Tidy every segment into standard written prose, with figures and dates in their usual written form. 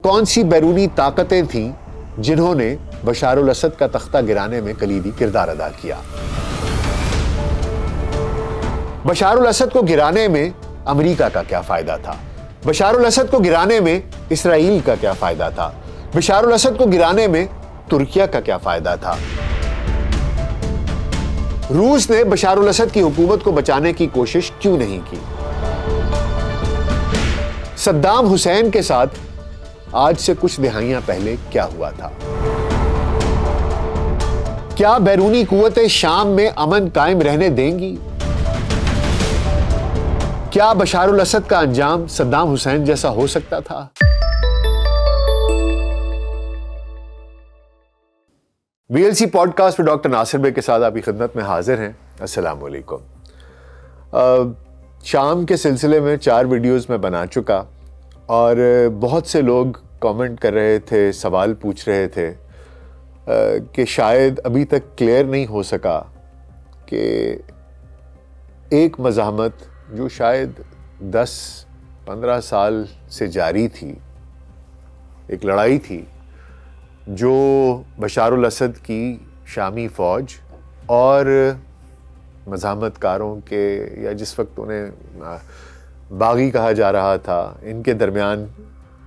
کون سی بیرونی طاقتیں تھیں جنہوں نے بشار الاسد کا تختہ گرانے میں کلیدی کردار ادا کیا؟ بشار الاسد کو گرانے میں امریکہ کا کیا فائدہ تھا؟ بشار الاسد کو گرانے میں اسرائیل کا کیا فائدہ تھا؟ بشار الاسد کو گرانے میں ترکیہ کا کیا فائدہ تھا؟ روس نے بشار الاسد کی حکومت کو بچانے کی کوشش کیوں نہیں کی؟ صدام حسین کے ساتھ آج سے کچھ دہائیاں پہلے کیا ہوا تھا؟ کیا بیرونی قوتیں شام میں امن قائم رہنے دیں گی؟ کیا بشار الاسد کا انجام صدام حسین جیسا ہو سکتا تھا؟ V L C podcast پہ ڈاکٹر ناصر بھائی کے ساتھ آپ کی خدمت میں حاضر ہیں۔ السلام علیکم۔ شام کے سلسلے میں 4 ویڈیوز میں بنا چکا اور بہت سے لوگ کامنٹ کر رہے تھے، سوال پوچھ رہے تھے کہ شاید ابھی تک کلیئر نہیں ہو سکا کہ ایک مزاحمت جو شاید 10-15 سال سے جاری تھی، ایک لڑائی تھی جو بشار الاسد کی شامی فوج اور مزاحمت کاروں کے، یا جس وقت انہیں باغی کہا جا رہا تھا، ان کے درمیان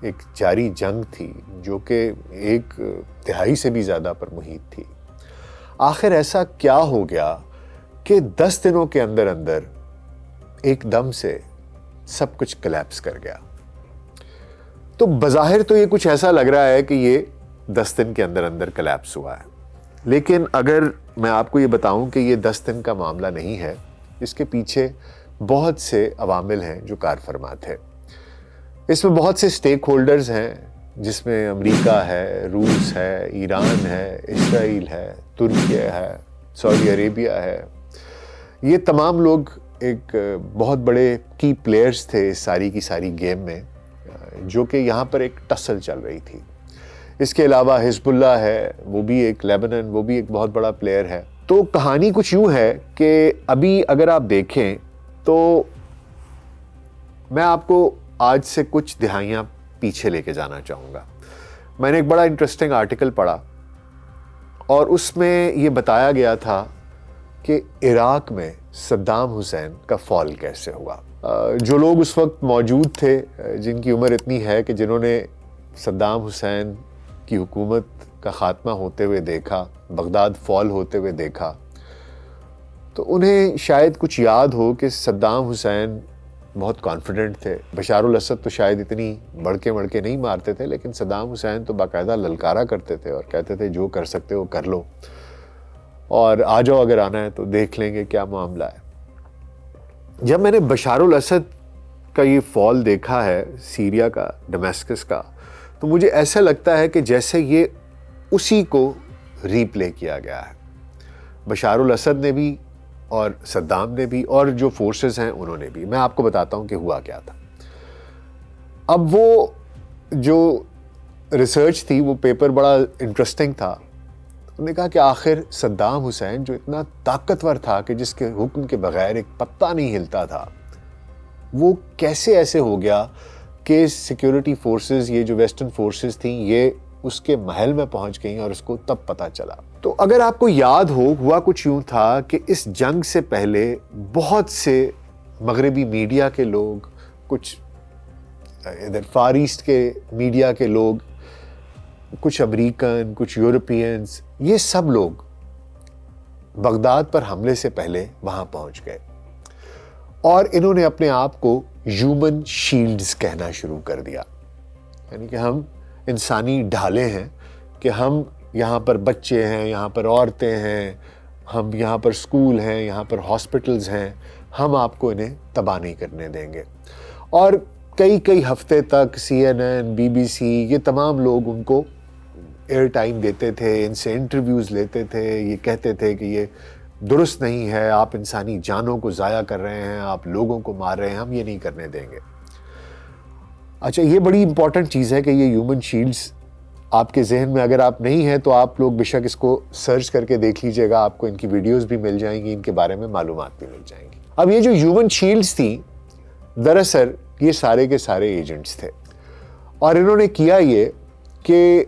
ایک جاری جنگ تھی جو کہ ایک دہائی سے بھی زیادہ پر محیط تھی۔ آخر ایسا کیا ہو گیا کہ 10 دنوں کے اندر اندر ایک دم سے سب کچھ کلیپس کر گیا؟ تو بظاہر تو یہ کچھ ایسا لگ رہا ہے کہ یہ 10 دن کے اندر اندر کلیپس ہوا ہے، لیکن اگر میں آپ کو یہ بتاؤں کہ یہ 10 دن کا معاملہ نہیں ہے، اس کے پیچھے بہت سے عوامل ہیں جو کار فرما تھے۔ اس میں بہت سے سٹیک ہولڈرز ہیں، جس میں امریکہ ہے، روس ہے، ایران ہے، اسرائیل ہے، ترکیہ ہے، سعودی عربیہ ہے۔ یہ تمام لوگ ایک بہت بڑے کی پلیئرز تھے اس ساری کی ساری گیم میں، جو کہ یہاں پر ایک ٹسل چل رہی تھی۔ اس کے علاوہ حزب اللہ ہے، وہ بھی ایک لیبنن، وہ بھی ایک بہت بڑا پلیئر ہے۔ تو کہانی کچھ یوں ہے کہ ابھی اگر آپ دیکھیں تو میں آپ کو آج سے کچھ دہائیاں پیچھے لے کے جانا چاہوں گا۔ میں نے ایک بڑا انٹرسٹنگ آرٹیکل پڑھا اور اس میں یہ بتایا گیا تھا کہ عراق میں صدام حسین کا فال کیسے ہوا۔ جو لوگ اس وقت موجود تھے، جن کی عمر اتنی ہے کہ جنہوں نے صدام حسین کی حکومت کا خاتمہ ہوتے ہوئے دیکھا، بغداد فال ہوتے ہوئے دیکھا، تو انہیں شاید کچھ یاد ہو کہ صدام حسین بہت کانفیڈنٹ تھے۔ بشار الاسد تو شاید اتنی بڑکے نہیں مارتے تھے، لیکن صدام حسین تو باقاعدہ للکارا کرتے تھے اور کہتے تھے جو کر سکتے ہو کر لو، اور آ جاؤ اگر آنا ہے تو دیکھ لیں گے کیا معاملہ ہے۔ جب میں نے بشار الاسد کا یہ فال دیکھا ہے، سیریا کا، ڈمیسکس کا، تو مجھے ایسا لگتا ہے کہ جیسے یہ اسی کو ری پلے کیا گیا ہے۔ بشار الاسد نے بھی اور صدام نے بھی اور جو فورسز ہیں انہوں نے بھی۔ میں آپ کو بتاتا ہوں کہ ہوا کیا تھا۔ اب وہ جو ریسرچ تھی، وہ پیپر بڑا انٹرسٹنگ تھا۔ انہوں نے کہا کہ آخر صدام حسین جو اتنا طاقتور تھا کہ جس کے حکم کے بغیر ایک پتہ نہیں ہلتا تھا، وہ کیسے ایسے ہو گیا کہ سیکیورٹی فورسز، یہ جو ویسٹرن فورسز تھیں، یہ اس کے محل میں پہنچ گئیں اور اس کو تب پتہ چلا۔ تو اگر آپ کو یاد ہو، ہوا کچھ یوں تھا کہ اس جنگ سے پہلے بہت سے مغربی میڈیا کے لوگ، کچھ ادھر فار ایسٹ کے میڈیا کے لوگ، کچھ امریکن، کچھ یورپینز، یہ سب لوگ بغداد پر حملے سے پہلے وہاں پہنچ گئے اور انہوں نے اپنے آپ کو ہیومن شیلڈز کہنا شروع کر دیا، یعنی کہ ہم انسانی ڈھالیں ہیں، کہ ہم یہاں پر بچے ہیں، یہاں پر عورتیں ہیں، ہم یہاں پر سکول ہیں، یہاں پر ہاسپٹلز ہیں، ہم آپ کو انہیں تباہ نہیں کرنے دیں گے۔ اور کئی ہفتے تک CNN، BBC، یہ تمام لوگ ان کو ایئر ٹائم دیتے تھے، ان سے انٹرویوز لیتے تھے، یہ کہتے تھے کہ یہ درست نہیں ہے، آپ انسانی جانوں کو ضائع کر رہے ہیں، آپ لوگوں کو مار رہے ہیں، ہم یہ نہیں کرنے دیں گے۔ اچھا، یہ بڑی امپورٹنٹ چیز ہے کہ یہ ہیومن شیلڈز آپ کے ذہن میں اگر آپ نہیں ہیں تو آپ لوگ بے شک اس کو سرچ کر کے دیکھ لیجئے گا، آپ کو ان کی ویڈیوز بھی مل جائیں گی، ان کے بارے میں معلومات بھی مل جائیں گی۔ اب یہ جو ہیومن شیلڈز تھیں، دراصل یہ سارے کے سارے ایجنٹس تھے، اور انہوں نے کیا یہ کہ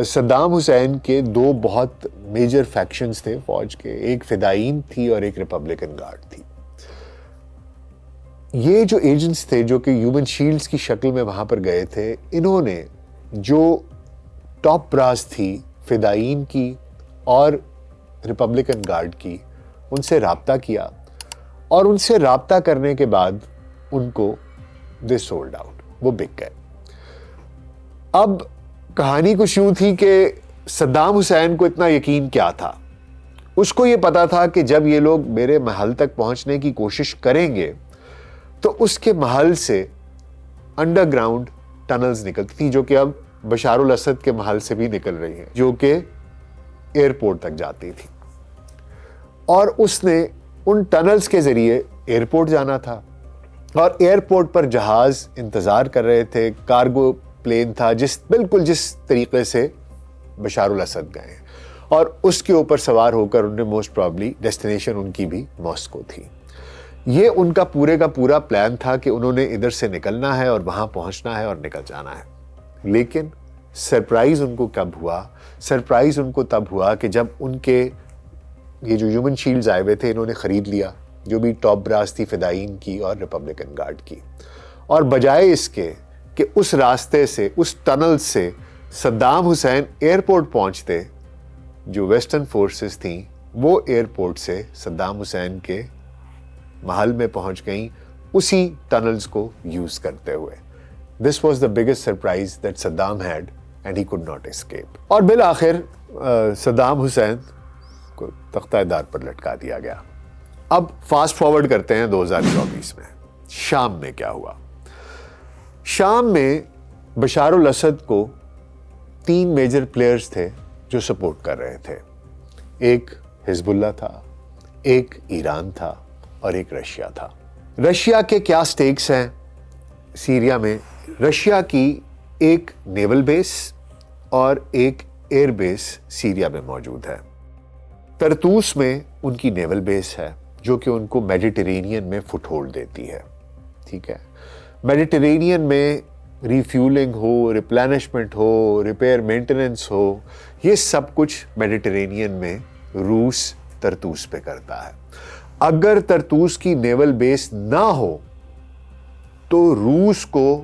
صدام حسین کے دو بہت میجر فیکشنز تھے فوج کے، ایک فدائین تھی اور ایک ریپبلکن گارڈ تھی۔ یہ جو ایجنٹس تھے جو کہ ہیومن شیلڈز کی شکل میں وہاں پر گئے تھے، انہوں نے جو ٹاپ براس تھی فدائین کی اور ریپبلکن گارڈ کی، ان سے رابطہ کیا، اور ان سے رابطہ کرنے کے بعد ان کو دے سولڈ آؤٹ، وہ بک گئے۔ اب کہانی کچھ یوں تھی کہ صدام حسین کو اتنا یقین کیا تھا، اس کو یہ پتا تھا کہ جب یہ لوگ میرے محل تک پہنچنے کی کوشش کریں گے تو اس کے محل سے انڈر گراؤنڈ ٹنلز نکلتی تھی، جو کہ اب بشار الاسد کے محل سے بھی نکل رہی ہیں، جو کہ ایئرپورٹ تک جاتی تھی، اور اس نے ان ٹنلز کے ذریعے ایئرپورٹ جانا تھا، اور ایئرپورٹ پر جہاز انتظار کر رہے تھے، کارگو پلین تھا، بالکل جس طریقے سے بشار الاسد گئے، اور اس کے اوپر سوار ہو کر انہوں نے موسٹ پرابلی ڈیسٹینیشن ان کی بھی ماسکو تھی۔ یہ ان کا پورا پلان تھا کہ انہوں نے ادھر سے نکلنا ہے اور وہاں پہنچنا ہے اور نکل جانا ہے۔ لیکن سرپرائز ان کو کب ہوا؟ سرپرائز ان کو تب ہوا کہ جب ان کے یہ جو ہیومن شیلڈز آئے ہوئے تھے، انہوں نے خرید لیا، جو بھی ٹاپ براس تھی فدائین کی اور ریپبلکن گارڈ کی، اور بجائے اس کے کہ اس راستے سے، اس ٹنل سے صدام حسین ایئرپورٹ پہنچتے، جو ویسٹرن فورسز تھیں وہ ایئرپورٹ سے صدام حسین کے محل میں پہنچ گئیں، اسی ٹنلز کو یوز کرتے ہوئے۔ This was the biggest surprise that Saddam had and he could not escape۔ اور بالآخر صدام حسین کو تختہ دار پر لٹکا دیا گیا۔ اب فاسٹ فارورڈ کرتے ہیں 2024 میں، شام میں کیا ہوا؟ شام میں بشار الاسد کو 3 میجر پلیئرز تھے جو سپورٹ کر رہے تھے، ایک حزب اللہ تھا، ایک ایران تھا، اور ایک رشیا تھا۔ رشیا کے کیا سٹیکس ہیں سیریا میں؟ رشیا کی ایک نیول بیس اور ایک ایئر بیس سیریا میں موجود ہے۔ طرطوس میں ان کی نیول بیس ہے جو کہ ان کو میڈیٹرینین میں فٹ ہولڈ دیتی ہے، ٹھیک ہے۔ میڈیٹرینین میں ریفیولنگ ہو، ریپلینشمنٹ ہو، ریپیئر مینٹیننس ہو، یہ سب کچھ میڈیٹرینین میں روس طرطوس پہ کرتا ہے۔ اگر طرطوس کی نیول بیس نہ ہو تو روس کو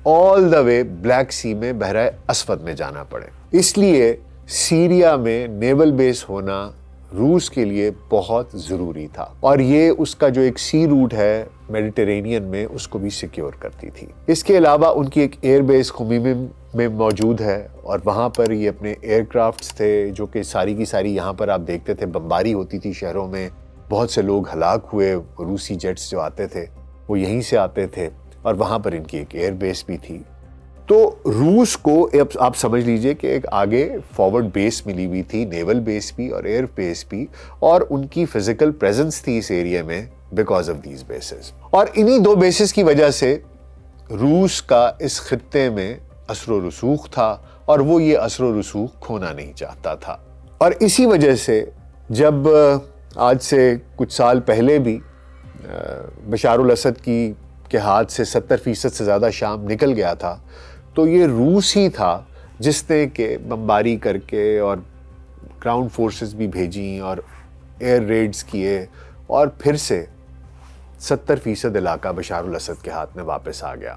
آل دا وے بلیک سی میں بحرہ اسود میں جانا پڑے۔ اس لیے سیریا میں نیول بیس ہونا روس کے لیے بہت ضروری تھا، اور یہ اس کا جو ایک سی روٹ ہے میڈیٹرینین میں، اس کو بھی سیکیور کرتی تھی۔ اس کے علاوہ ان کی ایک ایئر بیس خمیم میں موجود ہے، اور وہاں پر یہ اپنے ایئر کرافٹس تھے جو کہ ساری کی ساری یہاں پر آپ دیکھتے تھے بمباری ہوتی تھی شہروں میں، بہت سے لوگ ہلاک ہوئے، روسی جیٹس جو آتے تھے وہ یہیں سے آتے تھے، اور وہاں پر ان کی ایک ایئر بیس بھی تھی۔ تو روس کو آپ سمجھ لیجئے کہ ایک آگے فارورڈ بیس ملی ہوئی تھی، نیول بیس بھی اور ایئر بیس بھی، اور ان کی فزیکل پریزنس تھی اس ایریا میں بیکاز آف دیز بیسز۔ اور انہی 2 بیسز کی وجہ سے روس کا اس خطے میں اثر و رسوخ تھا، اور وہ یہ اثر و رسوخ کھونا نہیں چاہتا تھا۔ اور اسی وجہ سے جب آج سے کچھ سال پہلے بھی بشار الاسد کے ہاتھ سے 70% سے زیادہ شام نکل گیا تھا، تو یہ روس ہی تھا جس نے کہ بمباری کر کے اور گراؤنڈ فورسز بھی بھیجیں اور ایئر ریڈز کیے، اور پھر سے 70% علاقہ بشار الاسد کے ہاتھ میں واپس آ گیا۔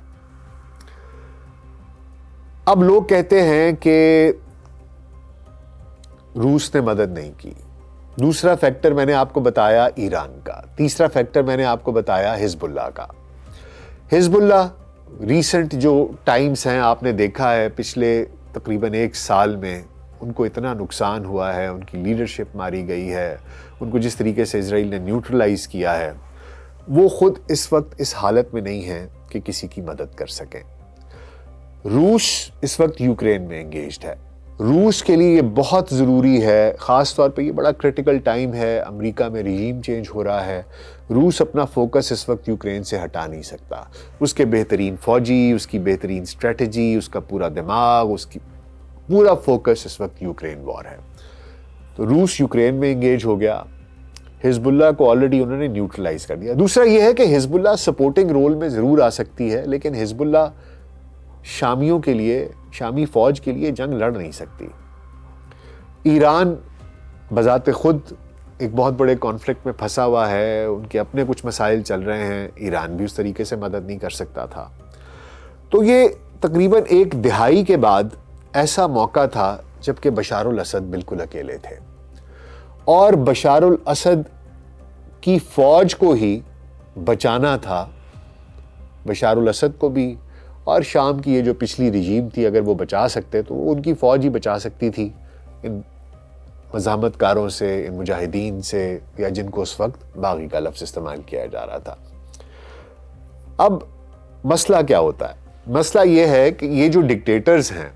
اب لوگ کہتے ہیں کہ روس نے مدد نہیں کی۔ دوسرا فیکٹر میں نے آپ کو بتایا ایران کا، تیسرا فیکٹر میں نے آپ کو بتایا حزب اللہ کا۔ حزب اللہ ریسنٹ جو ٹائمز ہیں آپ نے دیکھا ہے، پچھلے تقریباً 1 سال میں ان کو اتنا نقصان ہوا ہے، ان کی لیڈرشپ ماری گئی ہے، ان کو جس طریقے سے اسرائیل نے نیوٹرلائز کیا ہے، وہ خود اس وقت اس حالت میں نہیں ہیں کہ کسی کی مدد کر سکیں۔ روس اس وقت یوکرین میں انگیجڈ ہے۔ روس کے لیے یہ بہت ضروری ہے، خاص طور پہ یہ بڑا کرٹیکل ٹائم ہے، امریکہ میں رژیم چینج ہو رہا ہے، روس اپنا فوکس اس وقت یوکرین سے ہٹا نہیں سکتا۔ اس کے بہترین فوجی، اس کی بہترین اسٹریٹجی، اس کا پورا دماغ، اس کی پورا فوکس اس وقت یوکرین وار ہے۔ تو روس یوکرین میں انگیج ہو گیا، حزب اللہ کو آلریڈی انہوں نے نیوٹرلائز کر دیا۔ دوسرا یہ ہے کہ حزب اللہ سپورٹنگ رول میں ضرور آ سکتی ہے، لیکن حزب اللہ شامیوں کے لیے، شامی فوج کے لیے جنگ لڑ نہیں سکتی۔ ایران بذات خود ایک بہت بڑے کانفلکٹ میں پھنسا ہوا ہے، ان کے اپنے کچھ مسائل چل رہے ہیں، ایران بھی اس طریقے سے مدد نہیں کر سکتا تھا۔ تو یہ تقریباً 1 دہائی کے بعد ایسا موقع تھا جب کہ بشار الاسد بالکل اکیلے تھے، اور بشار الاسد کی فوج کو ہی بچانا تھا، بشار الاسد کو بھی اور شام کی یہ جو پچھلی رجیم تھی اگر وہ بچا سکتے تو ان کی فوج ہی بچا سکتی تھی ان مزاحمت کاروں سے، ان مجاہدین سے، یا جن کو اس وقت باغی کا لفظ استعمال کیا جا رہا تھا۔ اب مسئلہ کیا ہوتا ہے؟ مسئلہ یہ ہے کہ یہ جو ڈکٹیٹرز ہیں،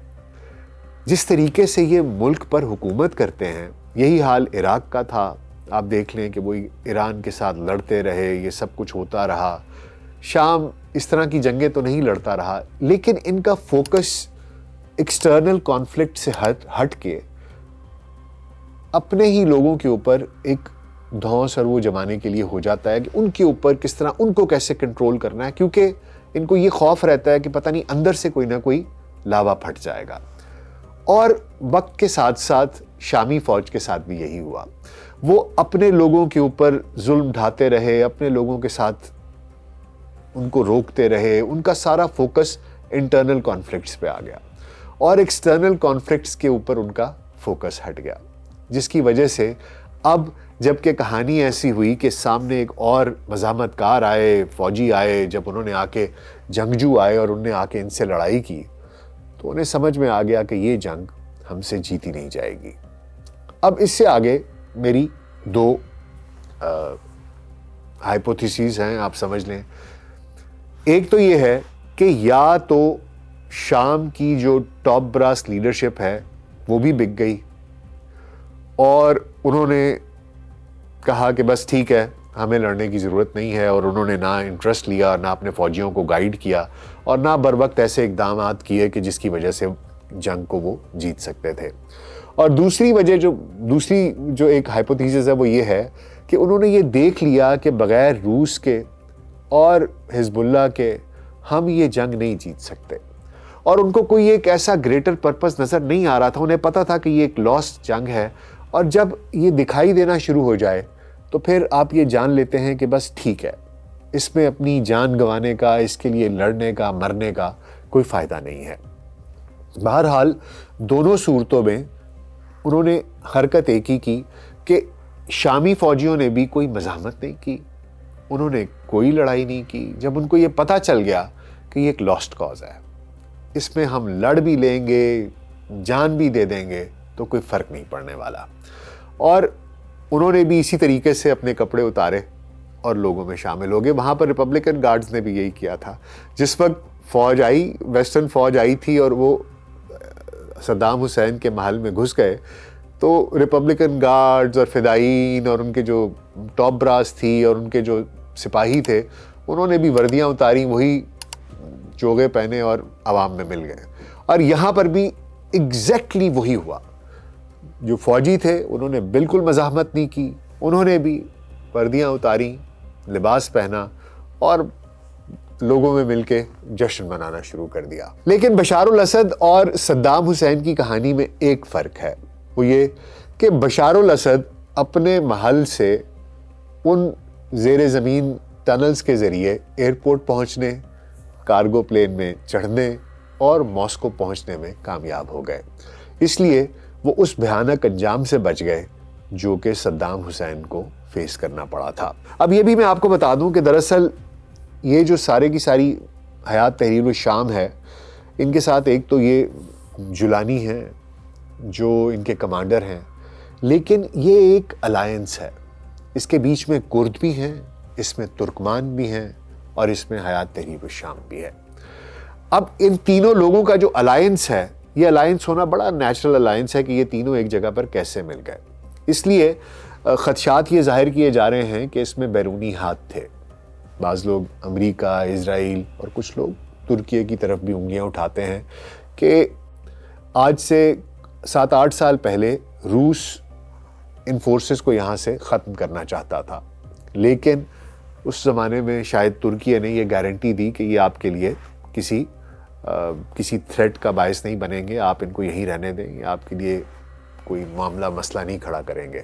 جس طریقے سے یہ ملک پر حکومت کرتے ہیں، یہی حال عراق کا تھا۔ آپ دیکھ لیں کہ وہ ایران کے ساتھ لڑتے رہے، یہ سب کچھ ہوتا رہا۔ شام اس طرح کی جنگیں تو نہیں لڑتا رہا، لیکن ان کا فوکس ایکسٹرنل کانفلکٹ سے ہٹ کے اپنے ہی لوگوں کے اوپر ایک دھونس اور وہ جمانے کے لیے ہو جاتا ہے کہ ان کے اوپر کس طرح، ان کو کیسے کنٹرول کرنا ہے، کیونکہ ان کو یہ خوف رہتا ہے کہ پتہ نہیں اندر سے کوئی نہ کوئی لاوا پھٹ جائے گا۔ اور وقت کے ساتھ ساتھ شامی فوج کے ساتھ بھی یہی ہوا، وہ اپنے لوگوں کے اوپر ظلم ڈھاتے رہے، اپنے لوگوں کے ساتھ ان کو روکتے رہے، ان کا سارا فوکس انٹرنل کانفلکٹس پہ آ گیا اور ایکسٹرنل کانفلکٹس کے اوپر ان کا فوکس ہٹ گیا، جس کی وجہ سے اب جب کہ کہانی ایسی ہوئی کہ سامنے ایک اور مزاحمت کار آئے، فوجی آئے، جب انہوں نے آ کے جنگجو آئے اور انہوں نے آ کے ان سے لڑائی کی، تو انہیں سمجھ میں آ گیا کہ یہ جنگ ہم سے جیتی نہیں جائے گی۔ اب اس سے آگے میری 2 ہائپوتھیسز ہیں، آپ سمجھ لیں۔ ایک تو یہ ہے کہ یا تو شام کی جو ٹاپ براس لیڈرشپ ہے وہ بھی بک گئی اور انہوں نے کہا کہ بس ٹھیک ہے، ہمیں لڑنے کی ضرورت نہیں ہے، اور انہوں نے نہ انٹرسٹ لیا، نہ اپنے فوجیوں کو گائیڈ کیا، اور نہ بر وقت ایسے اقدامات کیے کہ جس کی وجہ سے جنگ کو وہ جیت سکتے تھے۔ اور دوسری جو ایک ہائپوتھیسس ہے وہ یہ ہے کہ انہوں نے یہ دیکھ لیا کہ بغیر روس کے اور حزب اللہ کے ہم یہ جنگ نہیں جیت سکتے، اور ان کو کوئی ایک ایسا گریٹر پرپس نظر نہیں آ رہا تھا۔ انہیں پتا تھا کہ یہ ایک لاسٹ جنگ ہے، اور جب یہ دکھائی دینا شروع ہو جائے تو پھر آپ یہ جان لیتے ہیں کہ بس ٹھیک ہے، اس میں اپنی جان گنوانے کا، اس کے لیے لڑنے کا، مرنے کا کوئی فائدہ نہیں ہے۔ بہرحال دونوں صورتوں میں انہوں نے حرکت ایک ہی کی کہ شامی فوجیوں نے بھی کوئی مزاحمت نہیں کی، انہوں نے کوئی لڑائی نہیں کی۔ جب ان کو یہ پتہ چل گیا کہ یہ ایک لاسٹ کاز ہے، اس میں ہم لڑ بھی لیں گے، جان بھی دے دیں گے تو کوئی فرق نہیں پڑنے والا، اور انہوں نے بھی اسی طریقے سے اپنے کپڑے اتارے اور لوگوں میں شامل ہو گئے۔ وہاں پر ریپبلکن گارڈز نے بھی یہی کیا تھا۔ جس وقت فوج آئی، ویسٹرن فوج آئی تھی اور وہ صدام حسین کے محل میں گھس گئے، تو ریپبلکن گارڈز اور فدائین اور ان کے جو ٹاپ براس تھی اور ان کے جو سپاہی تھے، انہوں نے بھی وردیاں اتاری، وہی چوغے پہنے اور عوام میں مل گئے۔ اور یہاں پر بھی ایگزیکٹلی وہی ہوا۔ جو فوجی تھے انہوں نے بالکل مزاحمت نہیں کی، انہوں نے بھی وردیاں اتاری، لباس پہنا اور لوگوں میں مل کے جشن منانا شروع کر دیا۔ لیکن بشار الاسد اور صدام حسین کی کہانی میں ایک فرق ہے، وہ یہ کہ بشار الاسد اپنے محل سے ان زیر زمین ٹنلز کے ذریعے ایئرپورٹ پہنچنے، کارگو پلین میں چڑھنے اور ماسکو پہنچنے میں کامیاب ہو گئے، اس لیے وہ اس بھیانک انجام سے بچ گئے جو کہ صدام حسین کو فیس کرنا پڑا تھا۔ اب یہ بھی میں آپ کو بتا دوں کہ دراصل یہ جو سارے کی ساری حیات تحریر الشام ہے، ان کے ساتھ ایک تو یہ جولانی ہیں جو ان کے کمانڈر ہیں، لیکن یہ ایک الائنس ہے، اس کے بیچ میں کرد بھی ہیں، اس میں ترکمان بھی ہیں، اور اس میں حیات تحریر الشام بھی ہے۔ اب ان تینوں لوگوں کا جو الائنس ہے، یہ الائنس ہونا بڑا نیچرل الائنس ہے کہ یہ تینوں ایک جگہ پر کیسے مل گئے۔ اس لیے خدشات یہ ظاہر کیے جا رہے ہیں کہ اس میں بیرونی ہاتھ تھے۔ بعض لوگ امریکہ، اسرائیل اور کچھ لوگ ترکیے کی طرف بھی انگلیاں اٹھاتے ہیں کہ آج سے 7-8 سال پہلے روس ان فورسز کو یہاں سے ختم کرنا چاہتا تھا، لیکن اس زمانے میں شاید ترکیے نے یہ گارنٹی دی کہ یہ آپ کے لیے کسی کسی تھریٹ کا باعث نہیں بنیں گے، آپ ان کو یہیں رہنے دیں، یہ آپ کے لیے کوئی معاملہ مسئلہ نہیں کھڑا کریں گے.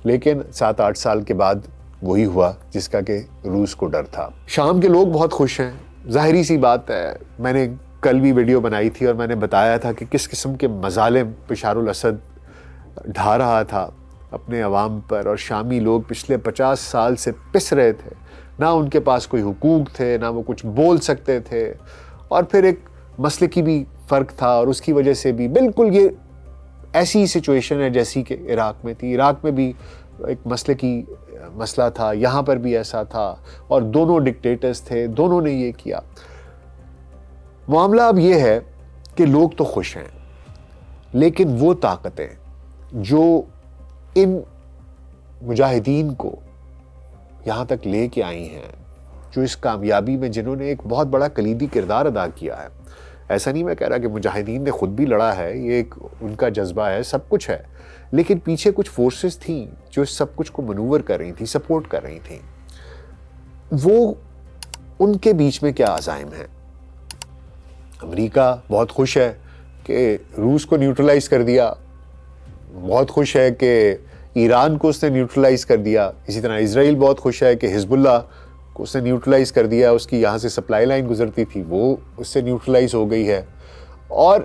لیکن 7-8 سال کے بعد وہی ہوا جس کا کہ روس کو ڈر تھا. شام کے لوگ بہت خوش ہیں، ظاہری سی بات ہے. میں نے کل بھی ویڈیو بنائی تھی اور میں نے بتایا تھا کہ کس قسم کے مظالم بشار الاسد ڈھا رہا تھا اپنے عوام پر، اور شامی لوگ پچھلے 50 سال سے پس رہے تھے. نہ ان کے پاس کوئی حقوق تھے، نہ وہ کچھ بول سکتے تھے، اور پھر ایک مسلکی بھی فرق تھا، اور اس کی وجہ سے بھی بالکل یہ ایسی سچویشن ہے جیسی کہ عراق میں تھی. عراق میں بھی ایک مسلکی مسئلہ تھا، یہاں پر بھی ایسا تھا، اور دونوں ڈکٹیٹرز تھے، دونوں نے یہ کیا. معاملہ اب یہ ہے کہ لوگ تو خوش ہیں، لیکن وہ طاقتیں جو ان مجاہدین کو یہاں تک لے کے آئی ہیں، جو اس کامیابی میں جنہوں نے ایک بہت بڑا کلیدی کردار ادا کیا ہے. ایسا نہیں میں کہہ رہا کہ مجاہدین نے خود بھی لڑا ہے، یہ ایک ان کا جذبہ ہے، سب کچھ ہے، لیکن پیچھے کچھ فورسز تھیں جو اس سب کچھ کو منور کر رہی تھیں، سپورٹ کر رہی تھیں. وہ ان کے بیچ میں کیا عزائم ہیں؟ امریکہ بہت خوش ہے کہ روس کو نیوٹرلائز کر دیا، بہت خوش ہے کہ ایران کو اس نے نیوٹرلائز کر دیا. اسی طرح اسرائیل بہت خوش ہے کہ حزب اللہ کو اس نے نیوٹرلائز کر دیا، اس کی یہاں سے سپلائی لائن گزرتی تھی وہ اس سے نیوٹرلائز ہو گئی ہے. اور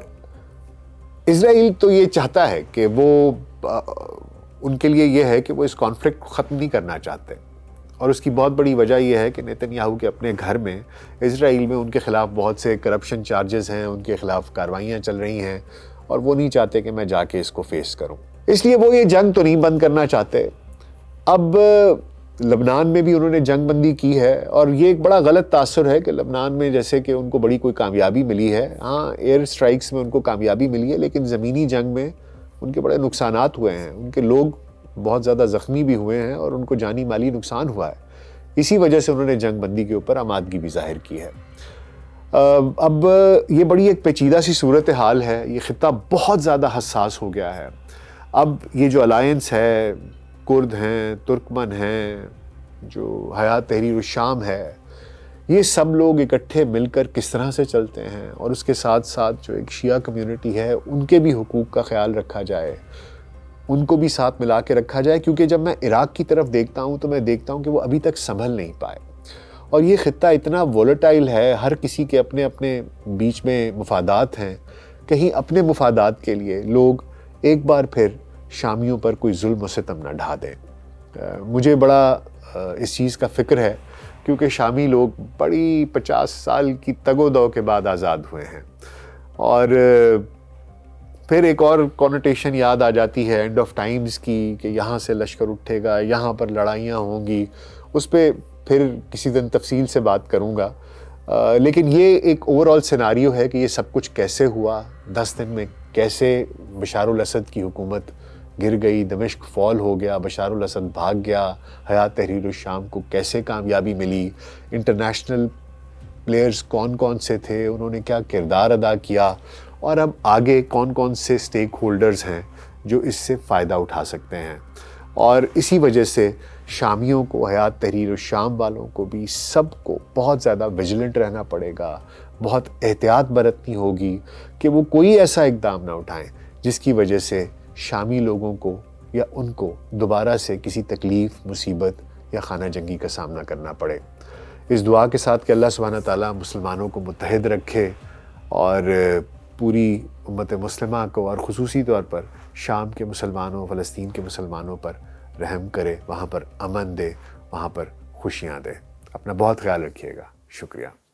اسرائیل تو یہ چاہتا ہے کہ وہ ان کے لیے یہ ہے کہ وہ اس کانفلکٹ کو ختم نہیں کرنا چاہتے، اور اس کی بہت بڑی وجہ یہ ہے کہ نیتن یاہو کے اپنے گھر میں اسرائیل میں ان کے خلاف بہت سے کرپشن چارجز ہیں، ان کے خلاف کارروائیاں چل رہی ہیں، اور وہ نہیں چاہتے کہ میں جا کے اس کو فیس کروں. اس لیے وہ یہ جنگ تو نہیں بند کرنا چاہتے. اب لبنان میں بھی انہوں نے جنگ بندی کی ہے، اور یہ ایک بڑا غلط تاثر ہے کہ لبنان میں جیسے کہ ان کو بڑی کوئی کامیابی ملی ہے. ہاں، ایئر سٹرائکس میں ان کو کامیابی ملی ہے، لیکن زمینی جنگ میں ان کے بڑے نقصانات ہوئے ہیں، ان کے لوگ بہت زیادہ زخمی بھی ہوئے ہیں، اور ان کو جانی مالی نقصان ہوا ہے. اسی وجہ سے انہوں نے جنگ بندی کے اوپر آمادگی بھی ظاہر کی ہے. اب یہ بڑی ایک پیچیدہ سی صورتحال ہے، یہ خطہ بہت زیادہ حساس ہو گیا ہے. اب یہ جو الائنس ہے، کرد ہیں، ترکمن ہیں، جو حیات تحریر الشام ہے، یہ سب لوگ اکٹھے مل کر کس طرح سے چلتے ہیں، اور اس کے ساتھ ساتھ جو ایک شیعہ کمیونٹی ہے ان کے بھی حقوق کا خیال رکھا جائے، ان کو بھی ساتھ ملا کے رکھا جائے. کیونکہ جب میں عراق کی طرف دیکھتا ہوں تو میں دیکھتا ہوں کہ وہ ابھی تک سنبھل نہیں پائے، اور یہ خطہ اتنا وولٹائل ہے، ہر کسی کے اپنے اپنے بیچ میں مفادات ہیں. کہیں اپنے مفادات کے لیے لوگ ایک بار پھر شامیوں پر کوئی ظلم و ستم نہ ڈھا دیں. مجھے بڑا اس چیز کا فکر ہے، کیونکہ شامی لوگ بڑی 50 سال کی تگ و دو کے بعد آزاد ہوئے ہیں. اور پھر ایک اور کونوٹیشن یاد آ جاتی ہے اینڈ آف ٹائمز کی، کہ یہاں سے لشکر اٹھے گا، یہاں پر لڑائیاں ہوں گی. اس پہ پھر کسی دن تفصیل سے بات کروں گا. لیکن یہ ایک اوور آل سیناریو ہے کہ یہ سب کچھ کیسے ہوا، 10 دن میں کیسے بشار الاسد کی حکومت گر گئی، دمشق فال ہو گیا، بشار الاسد بھاگ گیا، حیات تحریر الشام کو کیسے کامیابی ملی، انٹرنیشنل پلیئرز کون کون سے تھے، انہوں نے کیا کردار ادا کیا، اور اب آگے کون کون سے سٹیک ہولڈرز ہیں جو اس سے فائدہ اٹھا سکتے ہیں. اور اسی وجہ سے شامیوں کو، حیات تحریر الشام والوں کو بھی، سب کو بہت زیادہ ویجیلنٹ رہنا پڑے گا، بہت احتیاط برتنی ہوگی کہ وہ کوئی ایسا اقدام نہ اٹھائیں جس کی وجہ سے شامی لوگوں کو یا ان کو دوبارہ سے کسی تکلیف، مصیبت یا خانہ جنگی کا سامنا کرنا پڑے. اس دعا کے ساتھ کہ اللہ سبحانہ تعالیٰ مسلمانوں کو متحد رکھے، اور پوری امت مسلمہ کو، اور خصوصی طور پر شام کے مسلمانوں، فلسطین کے مسلمانوں پر رحم کرے، وہاں پر امن دے، وہاں پر خوشیاں دے. اپنا بہت خیال رکھیے گا. شکریہ.